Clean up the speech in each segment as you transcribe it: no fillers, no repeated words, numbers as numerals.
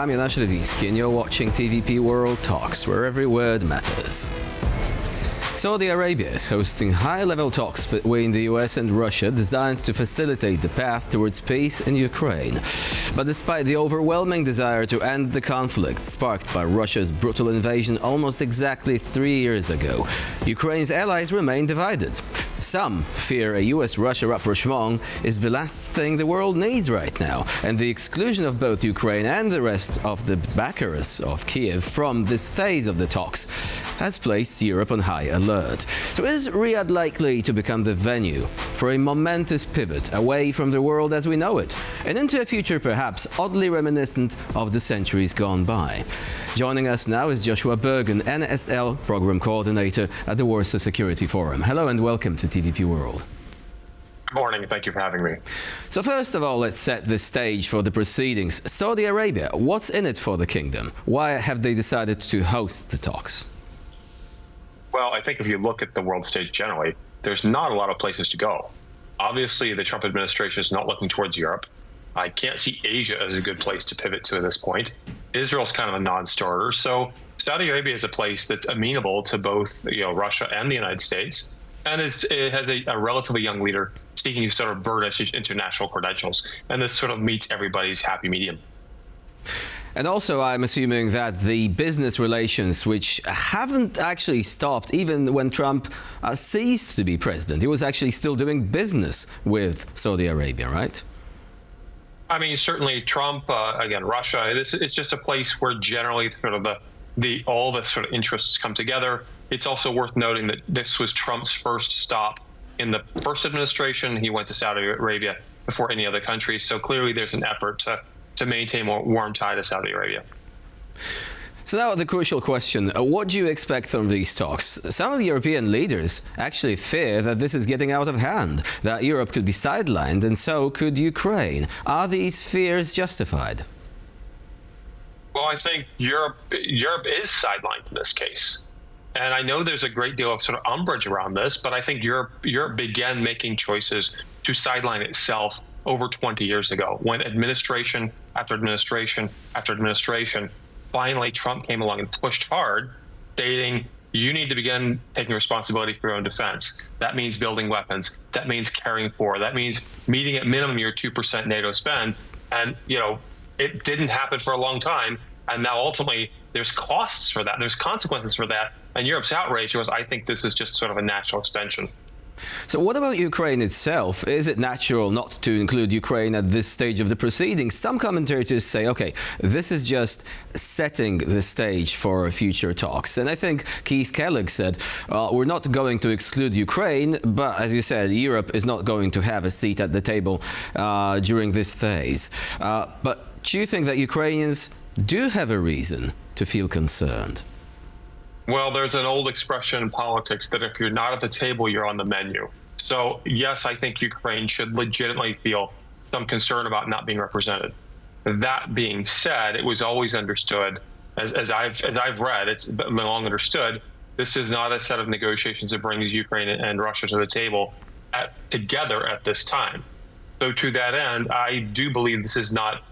I'm Jonasz Lewicki, and you're watching TVP World Talks, where every word matters. Saudi Arabia is hosting high-level talks between the US and Russia designed to facilitate the path towards peace in Ukraine. But despite the overwhelming desire to end the conflict sparked by Russia's brutal invasion almost exactly 3 years ago, Ukraine's allies remain divided. Some fear a US-Russia rapprochement is the last thing the world needs right now, and the exclusion of both Ukraine and the rest of the backers of Kiev from this phase of the talks has placed Europe on high alert. So is Riyadh likely to become the venue for a momentous pivot away from the world as we know it, and into a future perhaps oddly reminiscent of the centuries gone by? Joining us now is Joshua Burgin, NSL Program Coordinator at the Warsaw Security Forum. Hello and welcome to TVP World. Good morning, thank you for having me. So first of all, let's set the stage for the proceedings. Saudi Arabia, what's in it for the kingdom? Why have they decided to host the talks? Well, I think if you look at the world stage generally, there's not a lot of places to go. Obviously, the Trump administration is not looking towards Europe. I can't see Asia as a good place to pivot to at this point. Israel's kind of a non-starter, so Saudi Arabia is a place that's amenable to both, Russia and the United States, and it has a relatively young leader seeking to sort of burnish international credentials, and this sort of meets everybody's happy medium. And also, I'm assuming that the business relations, which haven't actually stopped even when Trump ceased to be president, he was actually still doing business with Saudi Arabia, right? I mean, certainly Trump, again, Russia, it's just a place where generally sort of all the sort of interests come together. It's also worth noting that this was Trump's first stop in the first administration. He went to Saudi Arabia before any other country. So clearly there's an effort to maintain more warm tie to Saudi Arabia. So now the crucial question, what do you expect from these talks? Some of European leaders actually fear that this is getting out of hand, that Europe could be sidelined, and so could Ukraine. Are these fears justified? Well, I think Europe is sidelined in this case. And I know there's a great deal of sort of umbrage around this, but I think Europe began making choices to sideline itself over 20 years ago, when administration after administration after administration, finally Trump came along and pushed hard, stating, you need to begin taking responsibility for your own defense. That means building weapons. That means carrying forward. That means meeting at minimum your 2% NATO spend. And, it didn't happen for a long time. And now ultimately there's costs for that. There's consequences for that. And Europe's outrage was, I think this is just sort of a natural extension. So what about Ukraine itself? Is it natural not to include Ukraine at this stage of the proceedings? Some commentators say, okay, this is just setting the stage for future talks. And I think Keith Kellogg said, we're not going to exclude Ukraine, but as you said, Europe is not going to have a seat at the table during this phase. But do you think that Ukrainians do have a reason to feel concerned? Well, there's an old expression in politics that if you're not at the table, you're on the menu. So yes, I think Ukraine should legitimately feel some concern about not being represented. That being said, it was always understood, as I've read, it's been long understood, this is not a set of negotiations that brings Ukraine and Russia to the table together at this time. So to that end, I do believe this is not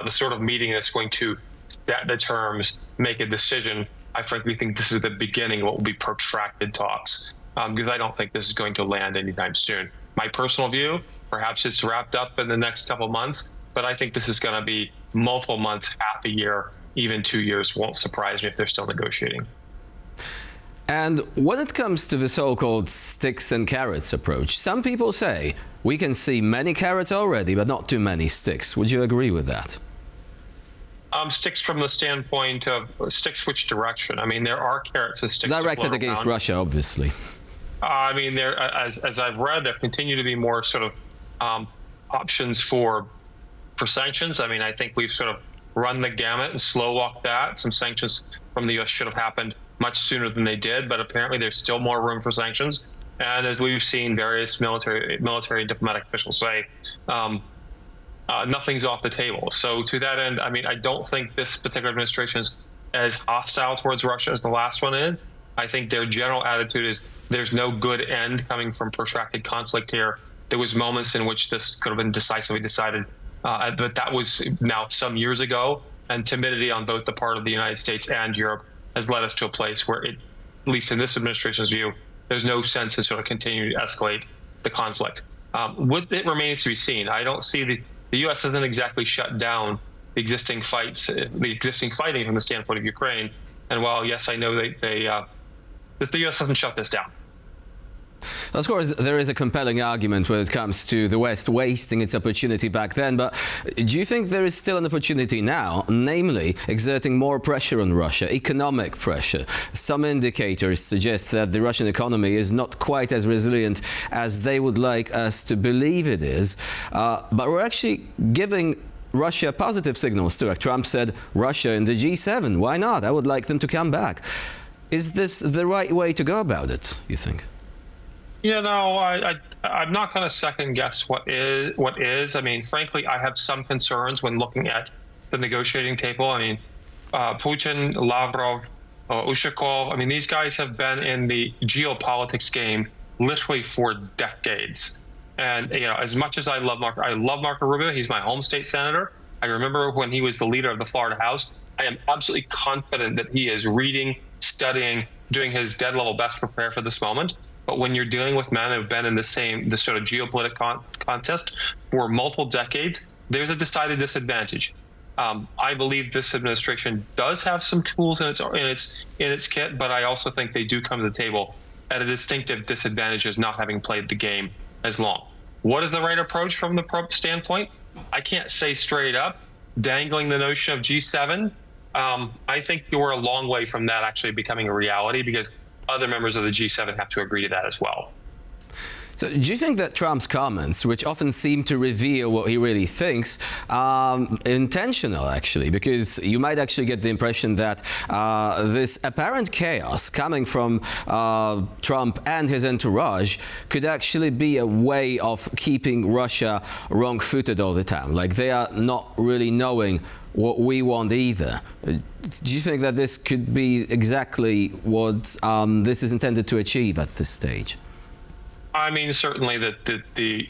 the sort of meeting that's going to set the terms, make a decision. I frankly think this is the beginning of what will be protracted talks, because I don't think this is going to land anytime soon. My personal view, perhaps it's wrapped up in the next couple months, but I think this is going to be multiple months, half a year, even 2 years. Won't surprise me if they're still negotiating. And when it comes to the so-called sticks and carrots approach, some people say we can see many carrots already, but not too many sticks. Would you agree with that? Sticks from the standpoint of sticks which direction? I mean, there are carrots and sticks directed against Russia, obviously. I mean, there, as I've read, there continue to be more sort of options for sanctions. I mean, I think we've sort of run the gamut and slow walked that. Some sanctions from the U.S. should have happened much sooner than they did, but apparently there's still more room for sanctions. And as we've seen various military and diplomatic officials say, nothing's off the table. So to that end, I mean, I don't think this particular administration is as hostile towards Russia as the last one is. I think their general attitude is there's no good end coming from protracted conflict here. There was moments in which this could have been decisively decided, but that was now some years ago. and timidity on both the part of the United States and Europe has led us to a place where it, at least in this administration's view, there's no sense in sort of continuing to escalate the conflict. What it remains to be seen. I don't see the U.S. hasn't exactly shut down the existing fighting from the standpoint of Ukraine. And while yes, I know the U.S. hasn't shut this down. Of course, there is a compelling argument when it comes to the West wasting its opportunity back then, but do you think there is still an opportunity now, namely exerting more pressure on Russia, economic pressure? Some indicators suggest that the Russian economy is not quite as resilient as they would like us to believe it is, but we're actually giving Russia positive signals too. Like Trump said, Russia in the G7, why not? I would like them to come back. Is this the right way to go about it, you think? You know, I'm not going to second guess what is. I mean, frankly, I have some concerns when looking at the negotiating table. I mean, Putin, Lavrov, Ushakov. I mean, these guys have been in the geopolitics game literally for decades. And you know, as much as I love Marco Rubio. He's my home state senator. I remember when he was the leader of the Florida House. I am absolutely confident that he is reading, studying, doing his dead level best to prepare for this moment. But when you're dealing with men that have been in this sort of geopolitical contest for multiple decades, there's a decided disadvantage. I believe this administration does have some tools in its kit, but I also think they do come to the table at a distinctive disadvantage as not having played the game as long. What is the right approach from the standpoint? I can't say straight up. Dangling the notion of G7, I think we're a long way from that actually becoming a reality, because other members of the G7 have to agree to that as well. So do you think that Trump's comments, which often seem to reveal what he really thinks, are intentional actually? Because you might actually get the impression that this apparent chaos coming from Trump and his entourage could actually be a way of keeping Russia wrong-footed all the time. Like they are not really knowing what we want either. Do you think that this could be exactly what this is intended to achieve at this stage? I mean, certainly that the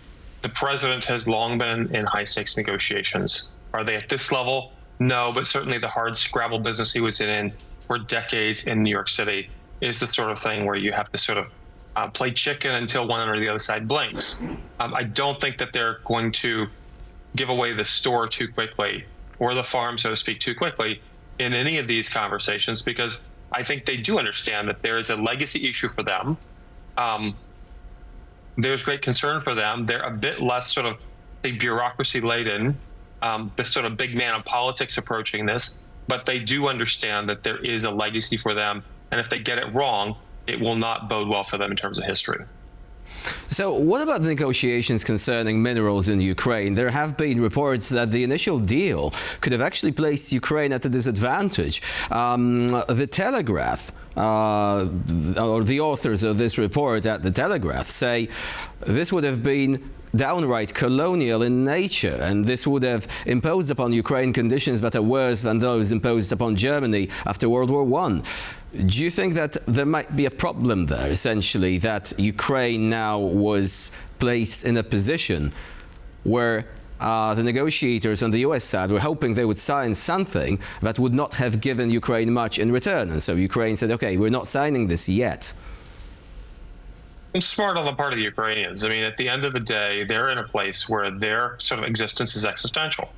president has long been in high stakes negotiations. Are they at this level? No, but certainly the hard scrabble business he was in for decades in New York City is the sort of thing where you have to sort of play chicken until one or the other side blinks. I don't think that they're going to give away the store too quickly, or the farm, so to speak, too quickly in any of these conversations, because I think they do understand that there is a legacy issue for them. There's great concern for them. They're a bit less sort of bureaucracy laden, the sort of big man of politics approaching this, but they do understand that there is a legacy for them. And if they get it wrong, it will not bode well for them in terms of history. So what about the negotiations concerning minerals in Ukraine? There have been reports that the initial deal could have actually placed Ukraine at a disadvantage. The Telegraph, or the authors of this report at the Telegraph, say this would have been downright colonial in nature, and this would have imposed upon Ukraine conditions that are worse than those imposed upon Germany after World War I. Do you think that there might be a problem there, essentially, that Ukraine now was placed in a position where the negotiators on the US side were hoping they would sign something that would not have given Ukraine much in return, and so Ukraine said, okay, we're not signing this yet? It's smart on the part of the Ukrainians. I mean, at the end of the day, they're in a place where their sort of existence is existential.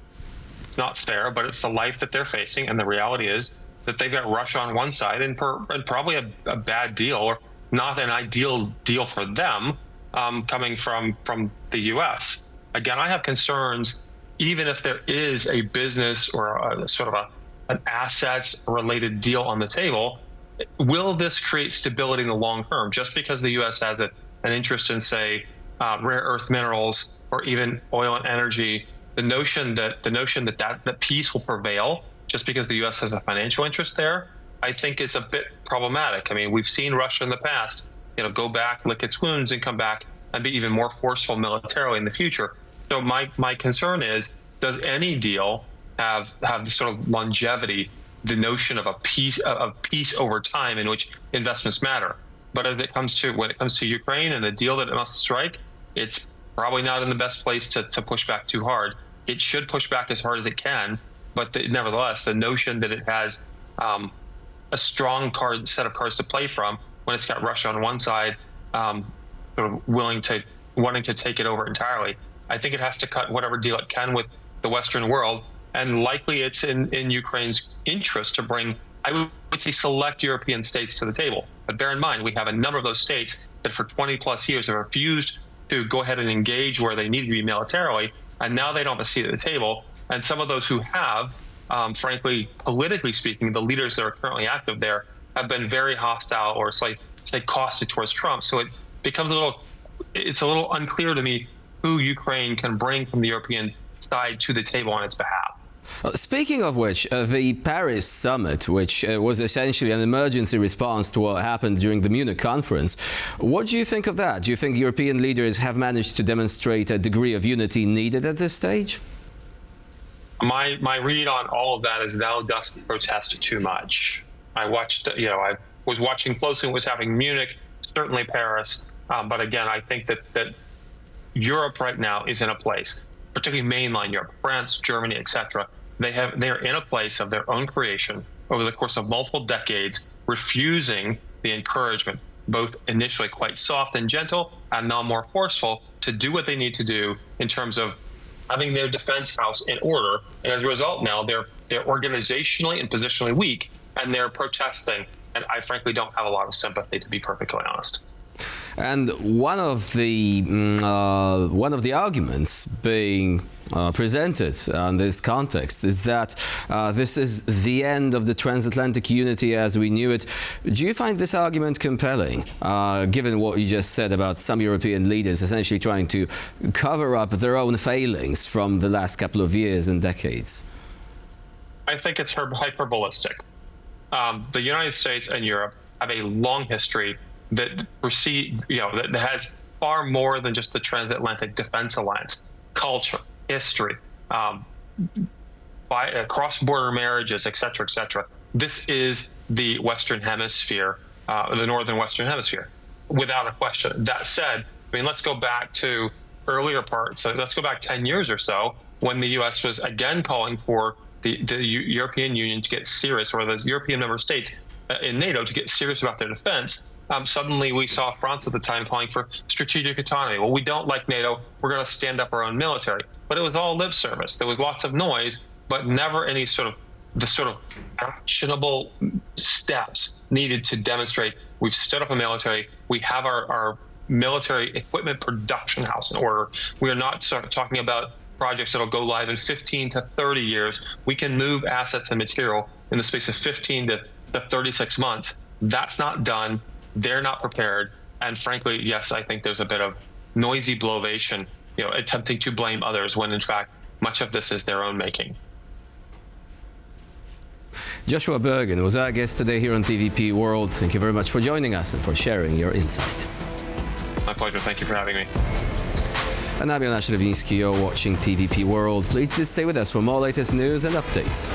It's not fair, but it's the life that they're facing, and the reality is that they've got Russia on one side and probably a bad deal, or not an ideal deal for them, coming from the U.S. Again, I have concerns, even if there is a business or a sort of an assets-related deal on the table, will this create stability in the long term? Just because the U.S. has an interest in, say, rare earth minerals or even oil and energy, the notion that peace will prevail just because the U.S. has a financial interest there, I think is a bit problematic. I mean, we've seen Russia in the past, go back, lick its wounds, and come back and be even more forceful militarily in the future. So my concern is, does any deal have the sort of longevity, the notion of peace over time in which investments matter? But when it comes to Ukraine and the deal that it must strike, it's probably not in the best place to push back too hard. It should push back as hard as it can, But nevertheless, the notion that it has a strong set of cards to play from when it's got Russia on one side, sort of wanting to take it over entirely, I think it has to cut whatever deal it can with the Western world, and likely it's in Ukraine's interest to bring, I would say, select European states to the table. But bear in mind, we have a number of those states that for 20 plus years have refused to go ahead and engage where they need to be militarily, and now they don't have a seat at the table. And some of those who have, frankly, politically speaking, the leaders that are currently active there have been very hostile or say caustic towards Trump. So it becomes it's a little unclear to me who Ukraine can bring from the European side to the table on its behalf. Speaking of which, the Paris summit, which was essentially an emergency response to what happened during the Munich conference, what do you think of that? Do you think European leaders have managed to demonstrate a degree of unity needed at this stage? My read on all of that is thou dost protest too much. I was watching closely what was happening in Munich, certainly Paris, but again, I think that Europe right now is in a place, particularly mainline Europe, France, Germany, etc. They are in a place of their own creation over the course of multiple decades, refusing the encouragement, both initially quite soft and gentle, and now more forceful, to do what they need to do in terms of having their defense house in order. And as a result, now they're organizationally and positionally weak, and they're protesting. And I frankly don't have a lot of sympathy, to be perfectly honest. And one of the arguments being presented in this context is that this is the end of the transatlantic unity as we knew it. Do you find this argument compelling, given what you just said about some European leaders essentially trying to cover up their own failings from the last couple of years and decades? I think it's hyperbolistic. The United States and Europe have a long history that that has far more than just the transatlantic defense alliance, culture, history, cross-border marriages, et cetera, et cetera. This is the Western Hemisphere, the Northern Western Hemisphere, without a question. That said, I mean, let's go back to earlier parts. So let's go back 10 years or so when the U.S. was again calling for the European Union to get serious, or the European member states in NATO to get serious about their defense. Suddenly we saw France at the time calling for strategic autonomy. Well, we don't like NATO. We're going to stand up our own military. But it was all lip service. There was lots of noise, but never any sort of actionable steps needed to demonstrate we've stood up a military. We have our military equipment production house in order. We are not talking about projects that will go live in 15 to 30 years. We can move assets and material in the space of 15 to 36 months. That's not done. They're not prepared, and frankly, yes, I think there's a bit of noisy blovation, attempting to blame others when in fact much of this is their own making. Joshua Burgin was our guest today here on TVP World. Thank you very much for joining us and for sharing your insight. My pleasure. Thank you for having me. And I'm Jonasz Rybinski. You're watching TVP World. Please stay with us for more latest news and updates.